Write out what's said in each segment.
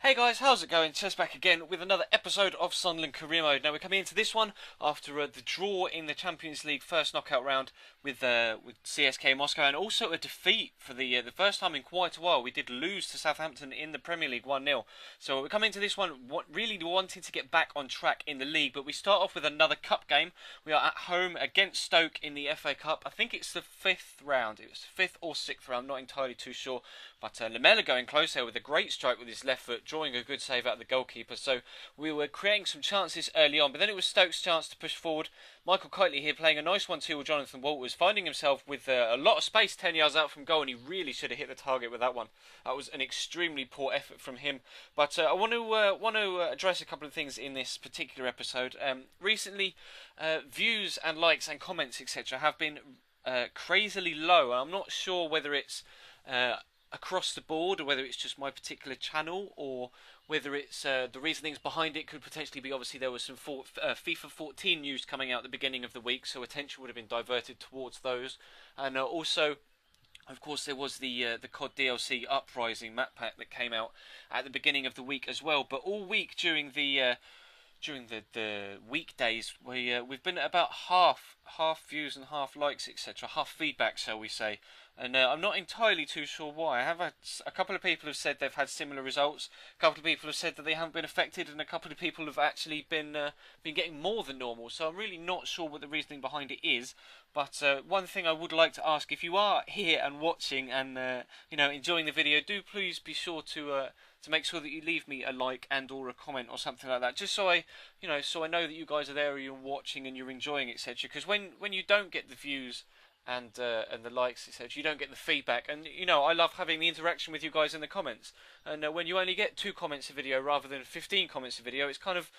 Hey guys, how's it going? Chess back again with another episode of Sunderland Career Mode. Now we're coming into this one after the draw in the Champions League first knockout round with CSK Moscow, and also a defeat for the first time in quite a while. We did lose to Southampton in the Premier League 1-0. So we're coming into this one really wanting to get back on track in the league, but we start off with another cup game. We are at home against Stoke in the FA Cup. I think it's the fifth round. It was fifth or sixth round, not entirely too sure. But Lamela going close there with a great strike with his left foot, drawing a good save out of the goalkeeper. So we were creating some chances early on, but then it was Stoke's chance to push forward. Michael Kitely here playing a nice 1-2 with Jonathan Walters, finding himself with a lot of space 10 yards out from goal, and he really should have hit the target with that one. That was an extremely poor effort from him. But I want to address a couple of things in this particular episode. Recently, views and likes and comments, etc., have been crazily low. I'm not sure whether it's across the board, or whether it's just my particular channel, or whether it's the reasonings behind it could potentially be, obviously there was some FIFA 14 news coming out at the beginning of the week, so attention would have been diverted towards those. And also, of course, there was the COD DLC Uprising map pack that came out at the beginning of the week as well. But all week during the weekdays, we've been at about half views and half likes, etc., half feedback, shall we say. And I'm not entirely too sure why. I have had a couple of people have said they've had similar results. A couple of people have said that they haven't been affected, and a couple of people have actually been getting more than normal. So I'm really not sure what the reasoning behind it is. But one thing I would like to ask: if you are here and watching and enjoying the video, do please be sure to make sure that you leave me a like and or a comment or something like that, just so I know that you guys are there, you're watching and you're enjoying, etc. Because when you don't get the views and the likes, etc., you don't get the feedback. And I love having the interaction with you guys in the comments. And when you only get 2 comments a video rather than 15 comments a video, it's kind of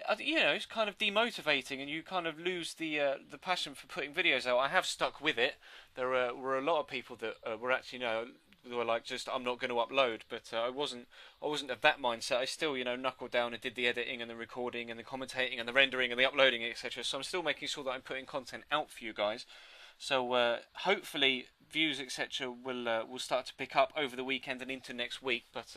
it's kind of demotivating, and you kind of lose the passion for putting videos out. I have stuck with it. There were a lot of people that were actually they were like, just, I'm not going to upload, but I wasn't of that mindset. I still knuckled down and did the editing and the recording and the commentating and the rendering and the uploading, etc. So I'm still making sure that I'm putting content out for you guys. So hopefully views, etc., will start to pick up over the weekend and into next week. But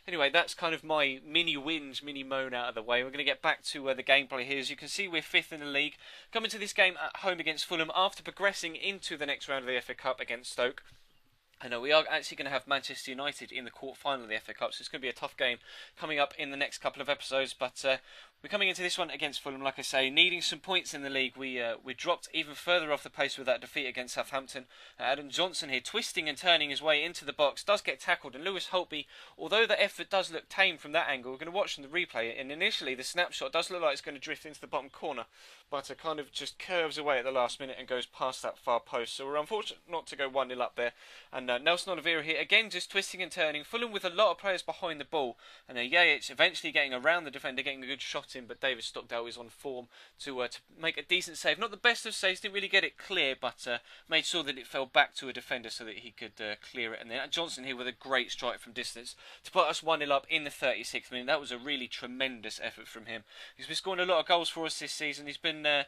anyway, that's kind of my mini whinge, mini moan out of the way. We're going to get back to the gameplay here. As you can see, we're 5th in the league, coming to this game at home against Fulham after progressing into the next round of the FA Cup against Stoke. I know we are actually going to have Manchester United in the quarter-final of the FA Cup, so it's going to be a tough game coming up in the next couple of episodes. But we're coming into this one against Fulham, like I say, needing some points in the league. We dropped even further off the pace with that defeat against Southampton. Adam Johnson here, twisting and turning his way into the box, does get tackled, and Lewis Holtby, although the effort does look tame from that angle, we're going to watch from the replay, and initially the snapshot does look like it's going to drift into the bottom corner, but it kind of just curves away at the last minute and goes past that far post. So we're unfortunate not to go 1-0 up there. And Nelson Oliveira here, again just twisting and turning. Fulham with a lot of players behind the ball. And Yates eventually getting around the defender, getting a good shot in, but David Stockdale is on form to make a decent save. Not the best of saves, didn't really get it clear, but made sure that it fell back to a defender so that he could clear it. And then Johnson here with a great strike from distance to put us 1-0 up in the 36th minute. That was a really tremendous effort from him. He's been scoring a lot of goals for us this season. He's been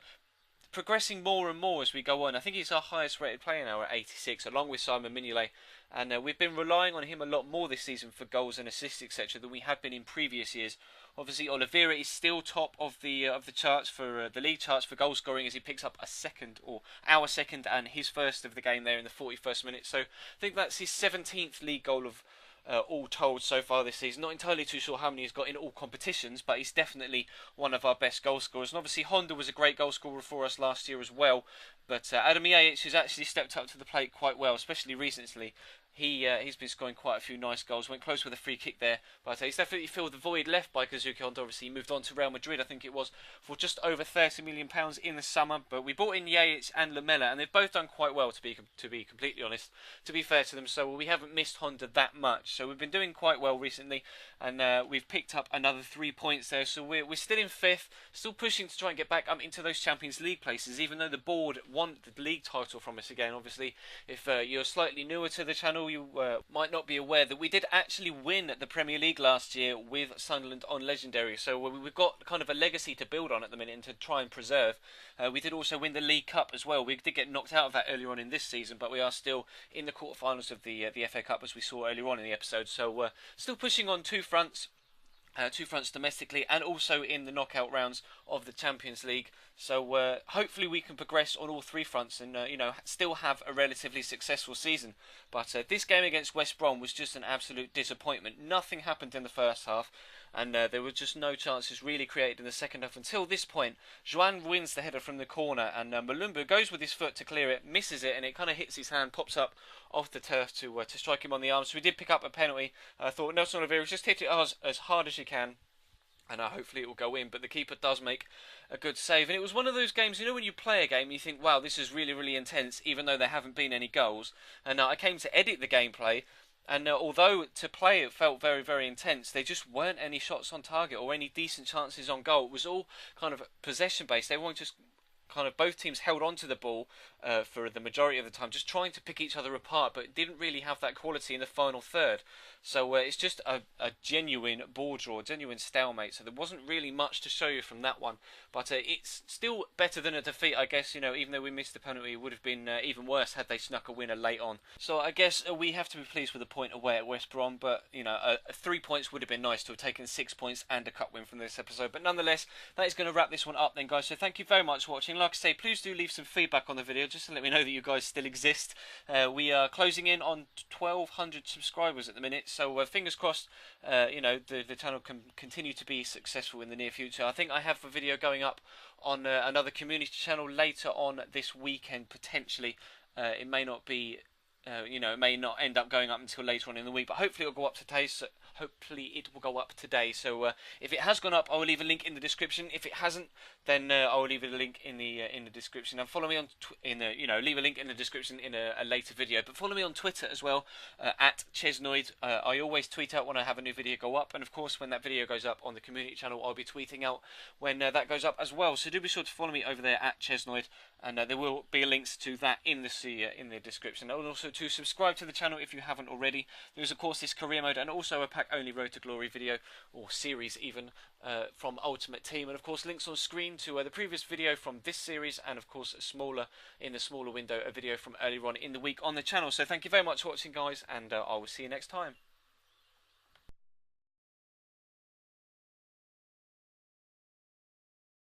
progressing more and more as we go on. I think he's our highest rated player now at 86, along with Simon Mignolet. And we've been relying on him a lot more this season for goals and assists, etc., than we have been in previous years. Obviously, Oliveira is still top of the charts for the league charts for goal scoring, as he picks up our second and his first of the game there in the 41st minute. So I think that's his 17th league goal of all told so far this season. Not entirely too sure how many he's got in all competitions, but he's definitely one of our best goal scorers. And obviously Honda was a great goal scorer for us last year as well. But Adam Yates has actually stepped up to the plate quite well, especially recently. He's been scoring quite a few nice goals. Went close with a free kick there, but he's definitely filled the void left by Kazuki Honda. Obviously, he moved on to Real Madrid, I think it was, for just over £30 million in the summer. But we brought in Yates and Lamela, and they've both done quite well, to be completely honest. To be fair to them, so we haven't missed Honda that much. So we've been doing quite well recently, and we've picked up another 3 points there. So we're still in 5th, still pushing to try and get back into those Champions League places. Even though the board want the league title from us again. Obviously, if you're slightly newer to the channel, you might not be aware that we did actually win the Premier League last year with Sunderland on Legendary. So we've got kind of a legacy to build on at the minute and to try and preserve. We did also win the League Cup as well. We did get knocked out of that earlier on in this season, but we are still in the quarterfinals of the FA Cup, as we saw earlier on in the episode. So still pushing on 2 fronts. 2 fronts domestically and also in the knockout rounds of the Champions League. So hopefully we can progress on all 3 fronts and still have a relatively successful season. But this game against West Brom was just an absolute disappointment. Nothing happened in the first half, and there were just no chances really created in the second half until this point. Joan wins the header from the corner, and Malumbu goes with his foot to clear it, misses it, and it kind of hits his hand, pops up off the turf to strike him on the arm. So we did pick up a penalty. I thought Nelson Oliveira just hit it as hard as you can, and hopefully it will go in. But the keeper does make a good save. And it was one of those games, when you play a game, you think, wow, this is really, really intense, even though there haven't been any goals. And I came to edit the gameplay, and although to play it felt very, very intense, there just weren't any shots on target or any decent chances on goal. It was all kind of possession-based. Everyone just both teams held on to the ball for the majority of the time, just trying to pick each other apart, but didn't really have that quality in the final third. So it's just a genuine ball draw, genuine stalemate. So there wasn't really much to show you from that one, but it's still better than a defeat, I guess. Even though we missed the penalty, it would have been even worse had they snuck a winner late on. So I guess we have to be pleased with a point away at West Brom, but 3 points would have been nice to have taken 6 points and a cup win from this episode. But nonetheless, that is going to wrap this one up then, guys. So thank you very much for watching. Like I say, please do leave some feedback on the video, just to let me know that you guys still exist. We are closing in on 1,200 subscribers at the minute, so fingers crossed, the channel can continue to be successful in the near future. I think I have a video going up on another community channel later on this weekend, potentially. It may not be, it may not end up going up until later on in the week, but hopefully it'll go up today. So if it has gone up, I will leave a link in the description. If it hasn't, then I will leave a link in the description. And follow me on leave a link in the description in a later video. But follow me on Twitter as well, at Chesnoid. I always tweet out when I have a new video go up, and of course when that video goes up on the community channel, I'll be tweeting out when that goes up as well. So do be sure to follow me over there at Chesnoid, and there will be links to that in the description. And also to subscribe to the channel if you haven't already. There's of course this career mode and also a pack-only Road to Glory video, or series even, from Ultimate Team. And of course links on screen to the previous video from this series, and of course in the smaller window, a video from earlier on in the week on the channel. So thank you very much for watching, guys, and I will see you next time.